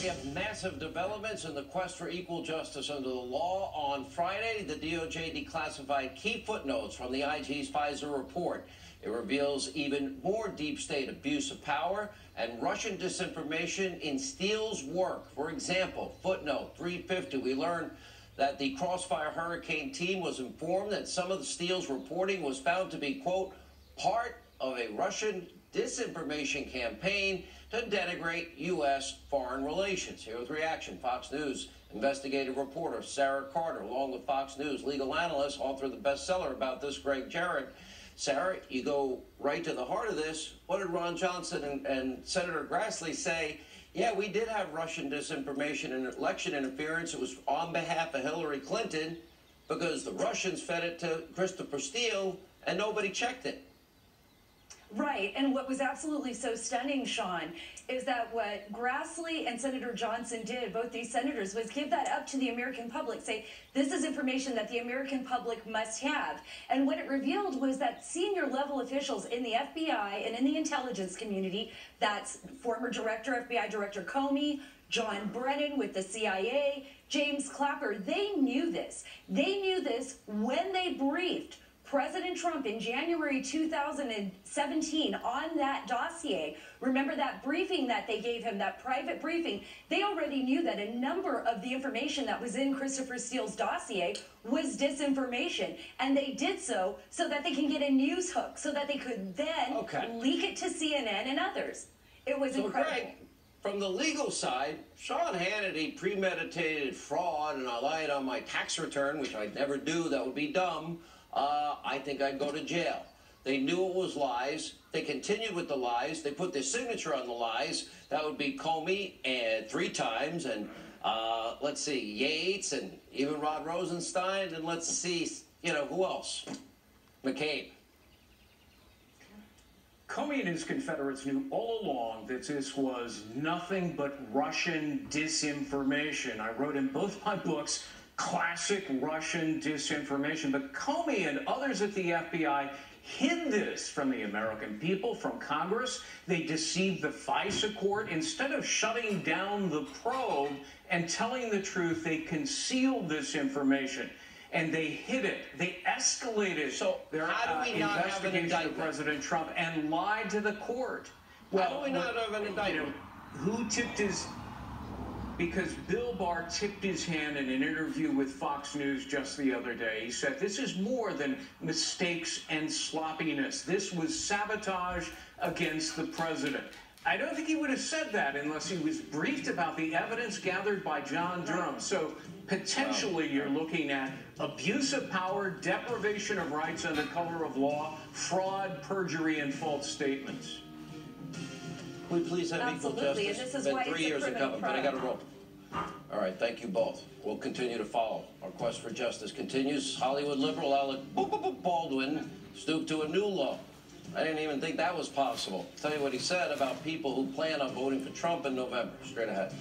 We have massive developments in the quest for equal justice under the law. On Friday, the DOJ declassified key footnotes from the IG's FISA report. It reveals even more deep state abuse of power and Russian disinformation in Steele's work. For example, footnote 350, we learned that the Crossfire Hurricane team was informed that some of the Steele's reporting was found to be, quote, part of a Russian disinformation campaign to denigrate U.S. foreign relations. Here with reaction, Fox News investigative reporter Sarah Carter, along with Fox News legal analyst, author of the bestseller about this, Greg Jarrett. Sarah, you go right to the heart of this. What did Ron Johnson and Senator Grassley say? Yeah, we did have Russian disinformation and election interference. It was on behalf of Hillary Clinton because the Russians fed it to Christopher Steele and nobody checked it. Right, and what was absolutely so stunning, Sean, is that what Grassley and Senator Johnson did, both these senators, was give that up to the American public, say, this is information that the American public must have. And what it revealed was that senior level officials in the FBI and in the intelligence community, that's former FBI Director Comey, John Brennan with the CIA, James Clapper, they knew this. They knew this when they briefed President Trump in January 2017 on that dossier. Remember that briefing that they gave him, that private briefing? They already knew that a number of the information that was in Christopher Steele's dossier was disinformation. And they did so that they can get a news hook, so that they could then leak it to CNN and others. It was incredible. Greg, from the legal side, Sean Hannity premeditated fraud and I lied on my tax return, which I'd never do. That would be dumb. I think I'd go to jail. They knew it was lies. They continued with the lies. They put their signature on the lies. That would be Comey and 3 times, and let's see, Yates, and even Rod Rosenstein, and let's see, you know, who else? McCabe. Comey and his Confederates knew all along that this was nothing but Russian disinformation. I wrote in both my books, classic Russian disinformation. But Comey and others at the FBI hid this from the American people, from Congress. They deceived the FISA court. Instead of shutting down the probe and telling the truth, they concealed this information. And they hid it. They escalated their investigation of President Trump and lied to the court. Well, how do we not have an indictment? Who tipped his... Because Bill Barr tipped his hand in an interview with Fox News just the other day. He said, this is more than mistakes and sloppiness. This was sabotage against the president. I don't think he would have said that unless he was briefed about the evidence gathered by John Durham. So potentially you're looking at abuse of power, deprivation of rights under color of law, fraud, perjury, and false statements. Can we please have equal justice? This is Been why 3 years of coming, but I got to roll. All right, thank you both. We'll continue to follow. Our quest for justice continues. Hollywood liberal Alec Baldwin stooped to a new low. I didn't even think that was possible. I'll tell you what he said about people who plan on voting for Trump in November. Straight ahead.